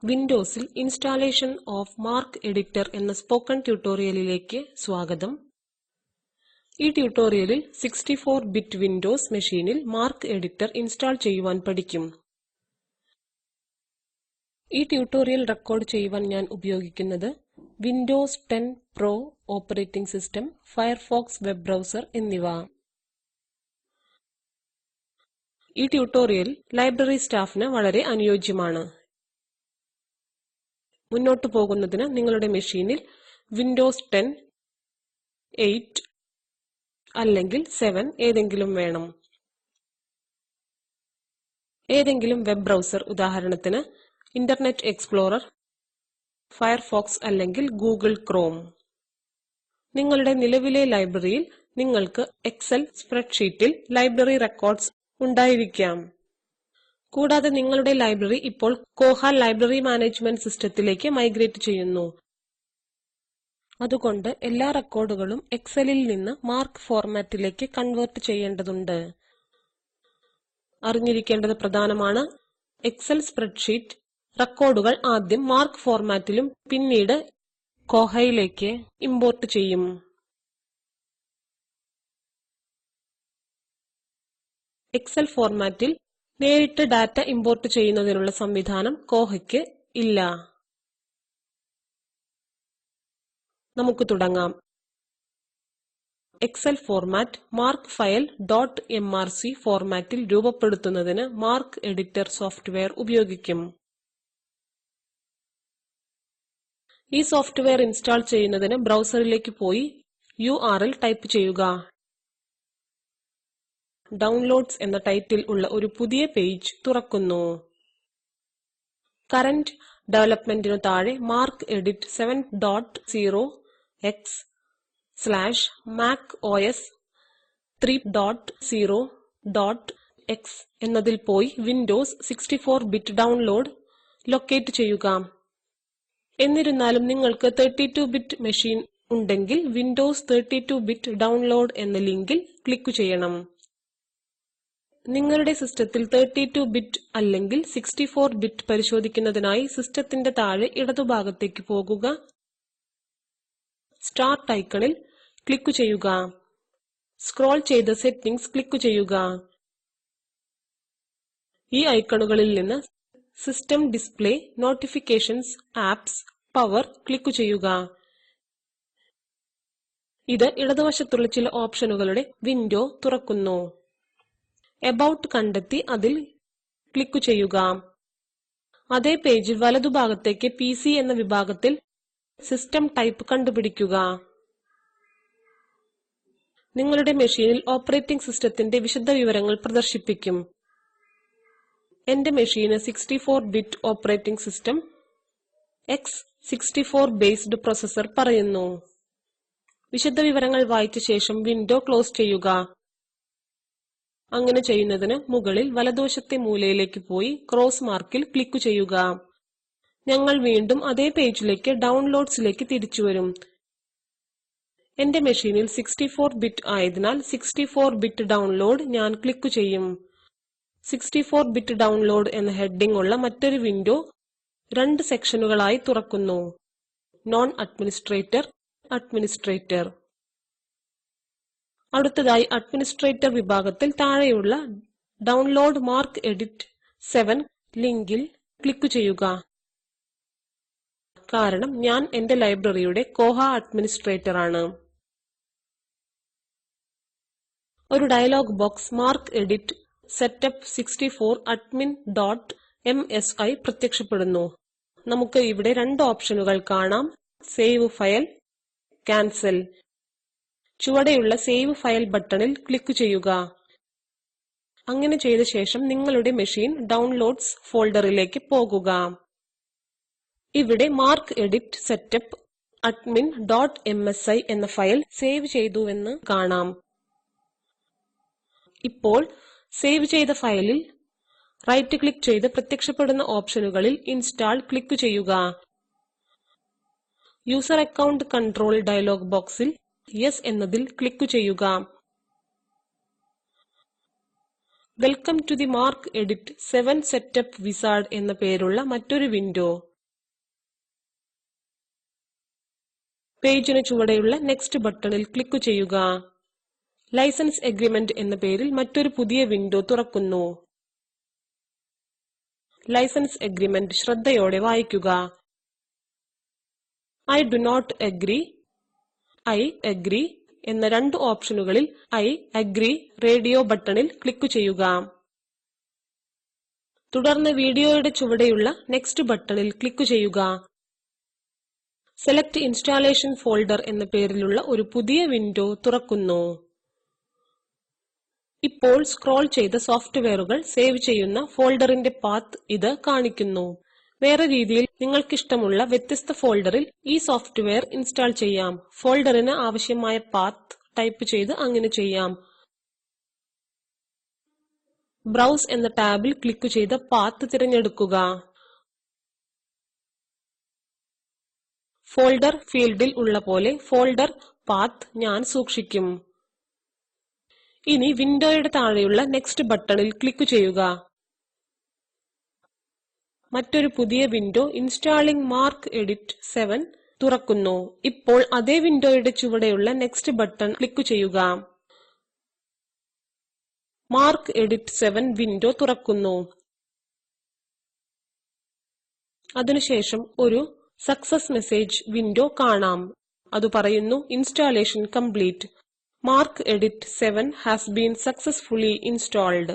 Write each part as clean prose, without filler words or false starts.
വിൻഡോസിൽ installation off mark editor എന്ന spoken ട്യൂട്ടോറിയലിലേക്ക് സ്വാഗതം. ഈ ട്യൂട്ടോറിയലിൽ 64-ബിറ്റ് വിൻഡോസ് മെഷീനിൽ മാർക്ക് എഡിറ്റർ ഇൻസ്റ്റാൾ ചെയ്യുവാൻ പഠിക്കും. ഈ ട്യൂട്ടോറിയൽ റെക്കോർഡ് ചെയ്യുവാൻ ഞാൻ ഉപയോഗിക്കുന്നത് Windows 10 Pro operating system, Firefox web browser എന്നിവ. ഈ ട്യൂട്ടോറിയൽ ലൈബ്രറി സ്റ്റാഫിന് വളരെ അനുയോജ്യമാണ്. മുന്നോട്ട് പോകുന്നതിന് നിങ്ങളുടെ മെഷീനിൽ വിൻഡോസ് 10, 8 അല്ലെങ്കിൽ 7 ഏതെങ്കിലും വേണം. ഏതെങ്കിലും വെബ് ബ്രൗസർ, ഉദാഹരണത്തിന് ഇന്റർനെറ്റ് എക്സ്പ്ലോറർ, ഫയർഫോക്സ് അല്ലെങ്കിൽ ഗൂഗിൾ ക്രോം. നിങ്ങളുടെ നിലവിലെ ലൈബ്രറിയിൽ നിങ്ങൾക്ക് എക്സൽ സ്പ്രെഡ്ഷീറ്റിൽ ലൈബ്രറി റെക്കോർഡ്സ് ഉണ്ടായിരിക്കാം. കൂടാതെ നിങ്ങളുടെ ലൈബ്രറി ഇപ്പോൾ കോഹ ലൈബ്രറി മാനേജ്മെന്റ് സിസ്റ്റത്തിലേക്ക് മൈഗ്രേറ്റ് ചെയ്യുന്നു. അതുകൊണ്ട് എല്ലാ റെക്കോർഡുകളും എക്സലിൽ നിന്ന് മാർക്ക് ഫോർമാറ്റിലേക്ക് കൺവേർട്ട് ചെയ്യേണ്ടതുണ്ട്. അറിഞ്ഞിരിക്കേണ്ടത് പ്രധാനമാണ്. എക്സൽ സ്പ്രെഡ്ഷീറ്റ് റെക്കോർഡുകൾ ആദ്യം മാർക്ക് ഫോർമാറ്റിലും പിന്നീട് കോഹയിലേക്ക് ഇമ്പോർട്ട് ചെയ്യും. എക്സൽ ഫോർമാറ്റിൽ നേരിട്ട് ഡാറ്റ ഇമ്പോർട്ട് ചെയ്യുന്നതിനുള്ള സംവിധാനം കോഹയ്ക്ക് ഇല്ല. നമുക്ക് തുടങ്ങാം. Excel format MARC file .mrc ഫോർമാറ്റിൽ രൂപപ്പെടുത്തുന്നതിന് മാർക്ക് എഡിറ്റർ സോഫ്റ്റ്വെയർ ഉപയോഗിക്കും. ഈ സോഫ്റ്റ്വെയർ ഇൻസ്റ്റാൾ ചെയ്യുന്നതിന് ബ്രൗസറിലേക്ക് പോയി URL ടൈപ്പ് ചെയ്യുക. ഡൗൺലോഡ്സ് എന്ന ടൈറ്റിൽ ഉള്ള ഒരു പുതിയ പേജ് തുറക്കുന്നു. കറന്റ് ഡെവലപ്മെന്റിനു താഴെ മാർക്ക് എഡിറ്റ് 7.0x/macOS 3.0.x എന്നതിൽ പോയി വിൻഡോസ് 64-ബിറ്റ് ഡൗൺലോഡ് ലൊക്കേറ്റ് ചെയ്യുക. എന്നിരുന്നാലും നിങ്ങൾക്ക് 32-ബിറ്റ് മെഷീൻ ഉണ്ടെങ്കിൽ വിൻഡോസ് 32-ബിറ്റ് ഡൗൺലോഡ് എന്ന ലിങ്കിൽ ക്ലിക്ക് ചെയ്യണം. നിങ്ങളുടെ സിസ്റ്റത്തിൽ 32-ബിറ്റ് അല്ലെങ്കിൽ 64-ബിറ്റ് പരിശോധിക്കുന്നതിനായി സിസ്റ്റത്തിന്റെ താഴെ ഇടതുഭാഗത്തേക്ക് പോകുക. സ്റ്റാർട്ട് ഐക്കണിൽ ക്ലിക്ക് ചെയ്യുക. സ്ക്രോൾ ചെയ്ത് സെറ്റിംഗ്സ് ക്ലിക്ക് ചെയ്യുക. ഈ ഐക്കണുകളിൽ നിന്ന് system display, notifications, apps, power click ചെയ്യുക. ഇത് ഇടതുവശത്തുള്ള ചില ഓപ്ഷനുകളുടെ വിൻഡോ തുറക്കുന്നു. എബൌട്ട് കണ്ടെത്തി അതിൽ ക്ലിക്ക് ചെയ്യുക. അതേ പേജിൽ വലതുഭാഗത്തേക്ക് PC എന്ന വിഭാഗത്തിൽ സിസ്റ്റം ടൈപ്പ് കണ്ടുപിടിക്കുക. നിങ്ങളുടെ മെഷീനിൽ ഓപ്പറേറ്റിംഗ് സിസ്റ്റത്തിന്റെ വിശദവിവരങ്ങൾ പ്രദർശിപ്പിക്കും. എന്റെ മെഷീന് 64-ബിറ്റ് operating system, x64 based processor പറയുന്നു. വിശദവിവരങ്ങൾ വായിച്ച ശേഷം വിൻഡോ ക്ലോസ് ചെയ്യുക. അങ്ങനെ ചെയ്യുന്നതിന് മുകളിൽ വലതുവശത്തെ മൂലയിലേക്ക് പോയി ക്രോസ് മാർക്കിൽ ക്ലിക്ക് ചെയ്യുക. ഞങ്ങൾ വീണ്ടും അതേ പേജിലേക്ക് ഡൗൺലോഡ്സിലേക്ക് തിരിച്ചുവരും. എന്റെ മെഷീനിൽ 64-ബിറ്റ് ആയതിനാൽ 64-ബിറ്റ് ഡൗൺലോഡ് ഞാൻ ക്ലിക്ക് ചെയ്യും. 64-ബിറ്റ് ഡൗൺലോഡ് എന്ന ഹെഡിംഗ് ഉള്ള മറ്റൊരു വിൻഡോ 2 സെക്ഷനുകളായി തുറക്കുന്നു. Non administrator, administrator. അടുത്തതായി അഡ്മിനിസ്ട്രേറ്റർ വിഭാഗത്തിൽ താഴെയുള്ള ഡൗൺലോഡ് മാർക്ക് എഡിറ്റ് 7 ലിങ്കിൽ ക്ലിക്ക് ചെയ്യുക. കാരണം ഞാൻ എന്റെ ലൈബ്രറിയുടെ കോഹ അഡ്മിനിസ്ട്രേറ്റർ ആണ്. ഒരു dialogue box mark edit setup 64 admin.msi പ്രത്യക്ഷപ്പെടുന്നു. നമുക്ക് ഇവിടെ 2 ഓപ്ഷനുകൾ കാണാം: സേവ് ഫയൽ, ക്യാൻസൽ. ചുവടെയുള്ള സേവ് ഫയൽ ബട്ടണിൽ ക്ലിക്ക് ചെയ്യുക. അങ്ങനെ ചെയ്ത ശേഷം നിങ്ങളുടെ മെഷീൻ ഡൗൺലോഡ്സ് ഫോൾഡറിലേക്ക് പോകുക. ഇവിടെ മാർക്ക് എഡിറ്റ് സെറ്റപ്പ് admin.msi എന്ന ഫയൽ സേവ് ചെയ്തുവെന്ന് കാണാം. ഇപ്പോൾ സേവ് ചെയ്ത ഫയലിൽ റൈറ്റ് ക്ലിക്ക് ചെയ്ത് പ്രത്യക്ഷപ്പെടുന്ന ഓപ്ഷനുകളിൽ ഇൻസ്റ്റാൾ ക്ലിക്ക് ചെയ്യുക. യൂസർ അക്കൗണ്ട് കൺട്രോൾ ഡയലോഗ് ബോക്സിൽ യെസ് എന്നതിൽ ക്ലിക്ക് ചെയ്യുക. Welcome to the MARC edit 7 setup wizard എന്ന പേരുള്ള മറ്റൊരു വിൻഡോ പേജിന് ചുവടെയുള്ള നെക്സ്റ്റ് ബട്ടണിൽ ക്ലിക്ക് ചെയ്യുക. ലൈസൻസ് എഗ്രിമെന്റ് എന്ന പേരിൽ മറ്റൊരു പുതിയ വിൻഡോ തുറക്കുന്നു. ലൈസൻസ് എഗ്രിമെന്റ് ശ്രദ്ധയോടെ വായിക്കുക. I do not agree, I agree എന്ന രണ്ട് ഓപ്ഷനുകളിൽ I agree റേഡിയോ ബട്ടണിൽ ക്ലിക്ക് ചെയ്യുക. തുടർന്ന് വീഡിയോയുടെ ചുവടെയുള്ള നെക്സ്റ്റ് ബട്ടണിൽ ക്ലിക്ക് ചെയ്യുക. സെലക്ട് ഇൻസ്റ്റാളേഷൻ ഫോൾഡർ എന്ന പേരിലുള്ള ഒരു പുതിയ വിൻഡോ തുറക്കുന്നു. ഇപ്പോൾ സ്ക്രോൾ ചെയ്ത സോഫ്റ്റ്വെയറുകൾ സേവ് ചെയ്യുന്ന ഫോൾഡറിന്റെ പാത്ത് ഇത് കാണിക്കുന്നു. വേറെ രീതിയിൽ നിങ്ങൾക്കിഷ്ടമുള്ള വ്യത്യസ്ത ഫോൾഡറിൽ ഈ സോഫ്റ്റ്വെയർ ഇൻസ്റ്റാൾ ചെയ്യാം. ഫോൾഡറിന് ആവശ്യമായ പാത്ത് ടൈപ്പ് ചെയ്ത് അങ്ങനെ ചെയ്യാം. ബ്രൗസ് എന്ന ടാബിൽ ക്ലിക്ക് ചെയ്ത് പാത്ത് തിരഞ്ഞെടുക്കുക. ഫോൾഡർ ഫീൽഡിൽ ഉള്ള പോലെ ഫോൾഡർ പാത്ത് ഞാൻ സൂക്ഷിക്കും. ഇനി വിൻഡോയുടെ താഴെയുള്ള നെക്സ്റ്റ് ബട്ടണിൽ ക്ലിക്ക് ചെയ്യുക. മറ്റൊരു പുതിയ വിൻഡോ ഇൻസ്റ്റാളിംഗ് MarcEditor 7 തുറക്കുന്നു. ഇപ്പോൾ അതേ വിൻഡോയുടെ ചുവടെയുള്ള നെക്സ്റ്റ് ബട്ടൺ ക്ലിക്ക് ചെയ്യുക. MarcEditor 7 വിൻഡോ തുറക്കുന്നു. അതിനുശേഷം ഒരു സക്സസ് മെസ്സേജ് വിൻഡോ കാണാം. അത് പറയുന്നു installation complete. MarcEditor 7 has been successfully installed.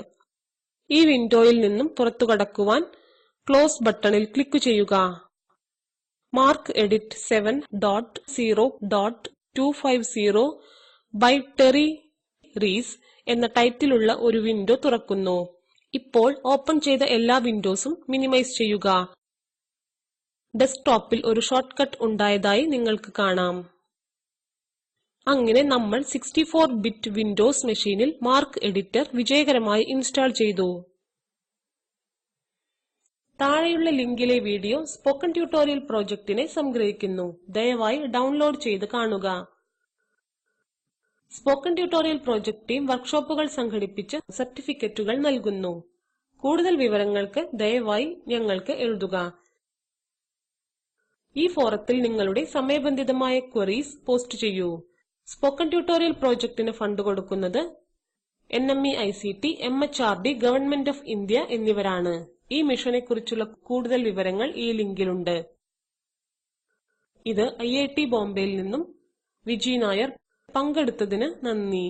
ഈ വിൻഡോയിൽ നിന്നും പുറത്തുകടക്കുവാൻ ക്ലോസ് ബട്ടണിൽ ക്ലിക്ക് ചെയ്യുക. MarcEditor 7.0.250 by Terry Rees എന്ന ടൈറ്റിലുള്ള ഒരു വിൻഡോ തുറക്കുന്നു. ഇപ്പോൾ ഓപ്പൺ ചെയ്ത എല്ലാ വിൻഡോസും മിനിമൈസ് ചെയ്യുക. ഡെസ്ക്ടോപ്പിൽ ഒരു ഷോർട്ട്കട്ട് ഉണ്ടായതായി നിങ്ങൾക്ക് കാണാം. അങ്ങനെ നമ്മൾ 64-ബിറ്റ് വിൻഡോസ് മെഷീനിൽ MarcEditor വിജയകരമായി ഇൻസ്റ്റാൾ ചെയ്തു. താഴെയുള്ള ലിങ്കിലെ വീഡിയോ സ്പോക്കൺ ട്യൂട്ടോറിയൽ പ്രോജക്റ്റിനെ സംഗ്രഹിക്കുന്നു. ദയവായി ഡൗൺലോഡ് ചെയ്ത് കാണുക. സ്പോക്കൺ ട്യൂട്ടോറിയൽ പ്രോജക്റ്റ് ടീം വർക്ക്ഷോപ്പുകൾ സംഘടിപ്പിച്ച് സർട്ടിഫിക്കറ്റുകൾ നൽകുന്നു. കൂടുതൽ വിവരങ്ങൾക്ക് ദയവായി ഞങ്ങൾക്ക് എഴുതുക. ഈ ഫോറത്തിൽ നിങ്ങളുടെ സമയബന്ധിതമായ ക്വറീസ് പോസ്റ്റ് ചെയ്യൂ. സ്പോക്കൺ ട്യൂട്ടോറിയൽ പ്രോജക്റ്റിന് ഫണ്ട് കൊടുക്കുന്നത് NMEICT, MHRD, government of India എന്നിവരാണ്. ഈ മിഷനെ കുറിച്ചുള്ള കൂടുതൽ വിവരങ്ങൾ ഈ ലിങ്കിലുണ്ട്. ഇത് IIT ബോംബെയിൽ നിന്നും വിജി നായർ. പങ്കെടുത്തതിന് നന്ദി.